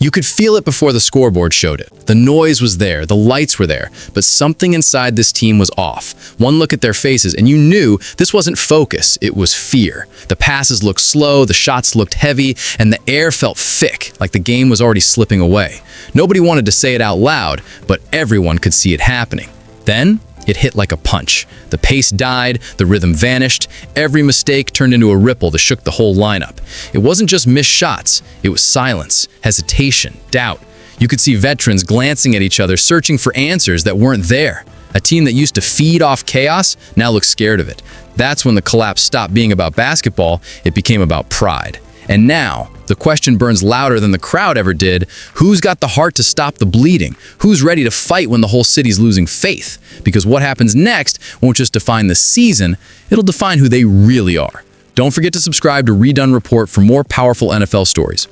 You could feel it before the scoreboard showed it. The noise was there, the lights were there, but something inside this team was off. One look at their faces and you knew this wasn't focus, it was fear. The passes looked slow, the shots looked heavy, and the air felt thick, like the game was already slipping away. Nobody wanted to say it out loud, but everyone could see it happening. Then, it hit like a punch. The pace died, the rhythm vanished, every mistake turned into a ripple that shook the whole lineup. It wasn't just missed shots, it was silence, hesitation, doubt. You could see veterans glancing at each other, searching for answers that weren't there. A team that used to feed off chaos now looks scared of it. That's when the collapse stopped being about basketball, it became about pride. And now, the question burns louder than the crowd ever did. Who's got the heart to stop the bleeding? Who's ready to fight when the whole city's losing faith? Because what happens next won't just define the season, it'll define who they really are. Don't forget to subscribe to Redone Report for more powerful NFL stories.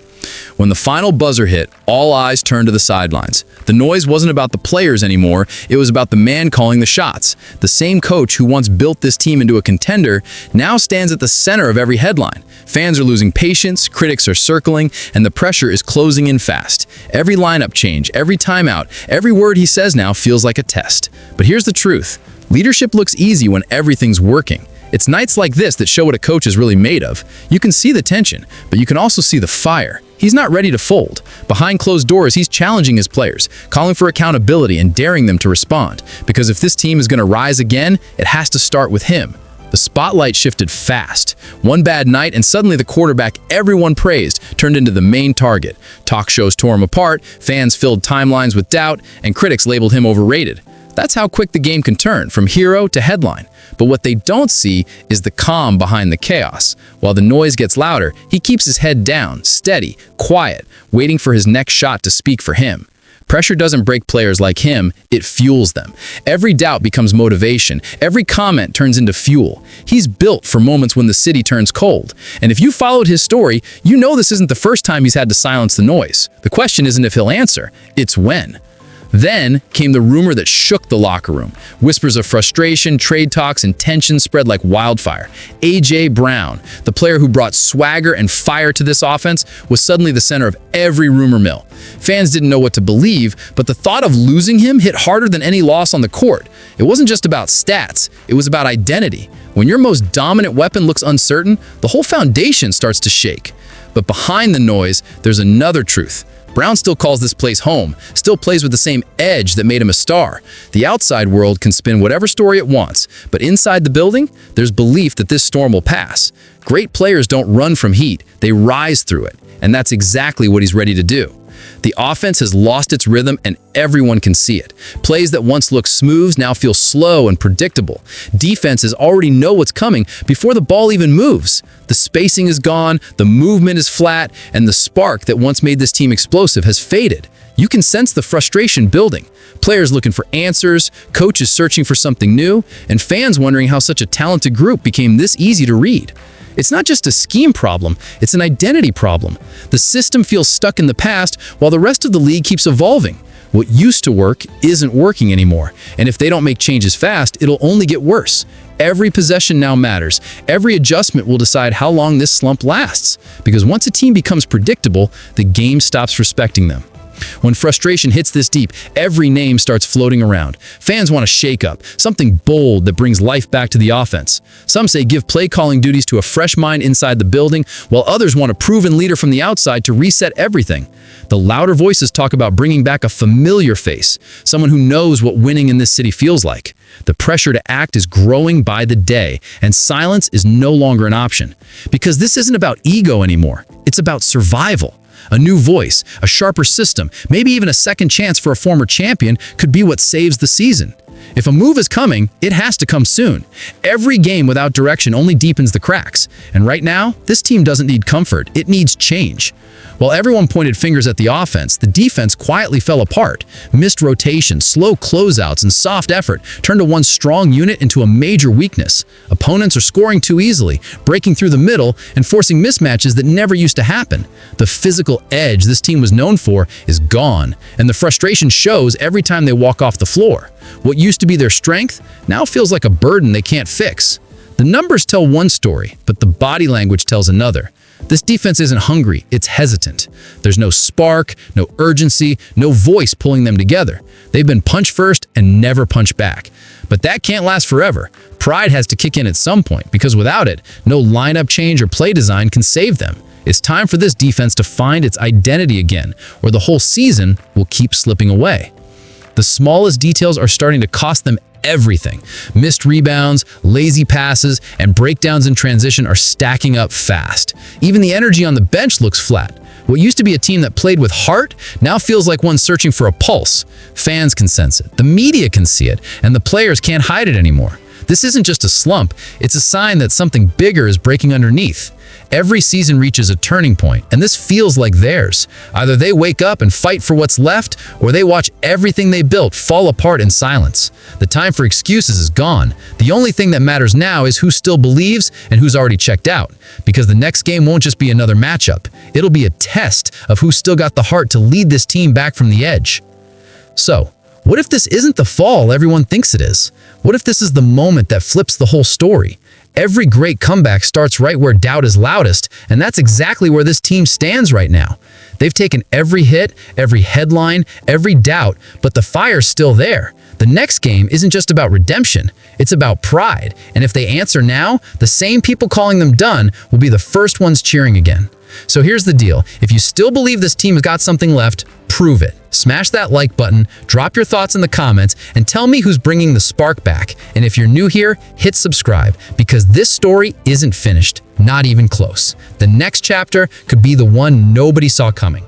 When the final buzzer hit, all eyes turned to the sidelines. The noise wasn't about the players anymore, it was about the man calling the shots. The same coach who once built this team into a contender now stands at the center of every headline. Fans are losing patience, critics are circling, and the pressure is closing in fast. Every lineup change, every timeout, every word he says now feels like a test. But here's the truth. Leadership looks easy when everything's working. It's nights like this that show what a coach is really made of. You can see the tension, but you can also see the fire. He's not ready to fold. Behind closed doors, he's challenging his players, calling for accountability and daring them to respond. Because if this team is going to rise again, it has to start with him. The spotlight shifted fast. One bad night and suddenly the quarterback everyone praised turned into the main target. Talk shows tore him apart, fans filled timelines with doubt, and critics labeled him overrated. That's how quick the game can turn, from hero to headline. But what they don't see is the calm behind the chaos. While the noise gets louder, he keeps his head down, steady, quiet, waiting for his next shot to speak for him. Pressure doesn't break players like him, it fuels them. Every doubt becomes motivation. Every comment turns into fuel. He's built for moments when the city turns cold. And if you followed his story, you know this isn't the first time he's had to silence the noise. The question isn't if he'll answer, it's when. Then came the rumor that shook the locker room. Whispers of frustration, trade talks, and tension spread like wildfire. A.J. Brown, the player who brought swagger and fire to this offense, was suddenly the center of every rumor mill. Fans didn't know what to believe, but the thought of losing him hit harder than any loss on the court. It wasn't just about stats, it was about identity. When your most dominant weapon looks uncertain, the whole foundation starts to shake. But behind the noise, there's another truth. Brown still calls this place home, still plays with the same edge that made him a star. The outside world can spin whatever story it wants, but inside the building, there's belief that this storm will pass. Great players don't run from heat, they rise through it, and that's exactly what he's ready to do. The offense has lost its rhythm and everyone can see it. Plays that once looked smooth now feel slow and predictable. Defenses already know what's coming before the ball even moves. The spacing is gone, the movement is flat, and the spark that once made this team explosive has faded. You can sense the frustration building. Players looking for answers, coaches searching for something new, and fans wondering how such a talented group became this easy to read. It's not just a scheme problem, it's an identity problem. The system feels stuck in the past while the rest of the league keeps evolving. What used to work isn't working anymore, and if they don't make changes fast, it'll only get worse. Every possession now matters. Every adjustment will decide how long this slump lasts, because once a team becomes predictable, the game stops respecting them. When frustration hits this deep, every name starts floating around. Fans want a shake-up, something bold that brings life back to the offense. Some say give play-calling duties to a fresh mind inside the building, while others want a proven leader from the outside to reset everything. The louder voices talk about bringing back a familiar face, someone who knows what winning in this city feels like. The pressure to act is growing by the day, and silence is no longer an option. Because this isn't about ego anymore, it's about survival. A new voice, a sharper system, maybe even a second chance for a former champion could be what saves the season. If a move is coming, it has to come soon. Every game without direction only deepens the cracks. And right now, this team doesn't need comfort, it needs change. While everyone pointed fingers at the offense, the defense quietly fell apart. Missed rotations, slow closeouts, and soft effort turned a once strong unit into a major weakness. Opponents are scoring too easily, breaking through the middle, and forcing mismatches that never used to happen. The physical edge this team was known for is gone, and the frustration shows every time they walk off the floor. What used to be their strength now feels like a burden they can't fix. The numbers tell one story, but the body language tells another. This defense isn't hungry, it's hesitant. There's no spark, no urgency, no voice pulling them together. They've been punch first and never punch back. But that can't last forever. Pride has to kick in at some point, because without it, no lineup change or play design can save them. It's time for this defense to find its identity again, or the whole season will keep slipping away. The smallest details are starting to cost them everything. Missed rebounds, lazy passes, and breakdowns in transition are stacking up fast. Even the energy on the bench looks flat. What used to be a team that played with heart now feels like one searching for a pulse. Fans can sense it, the media can see it, and the players can't hide it anymore. This isn't just a slump, it's a sign that something bigger is breaking underneath. Every season reaches a turning point, and this feels like theirs. Either they wake up and fight for what's left, or they watch everything they built fall apart in silence. The time for excuses is gone. The only thing that matters now is who still believes and who's already checked out. Because the next game won't just be another matchup. It'll be a test of who's still got the heart to lead this team back from the edge. So, what if this isn't the fall everyone thinks it is? What if this is the moment that flips the whole story? Every great comeback starts right where doubt is loudest, and that's exactly where this team stands right now. They've taken every hit, every headline, every doubt, but the fire's still there. The next game isn't just about redemption, it's about pride, and if they answer now, the same people calling them done will be the first ones cheering again. So here's the deal. If you still believe this team has got something left, prove it. Smash that like button, drop your thoughts in the comments, and tell me who's bringing the spark back. And if you're new here, hit subscribe, because this story isn't finished, not even close. The next chapter could be the one nobody saw coming.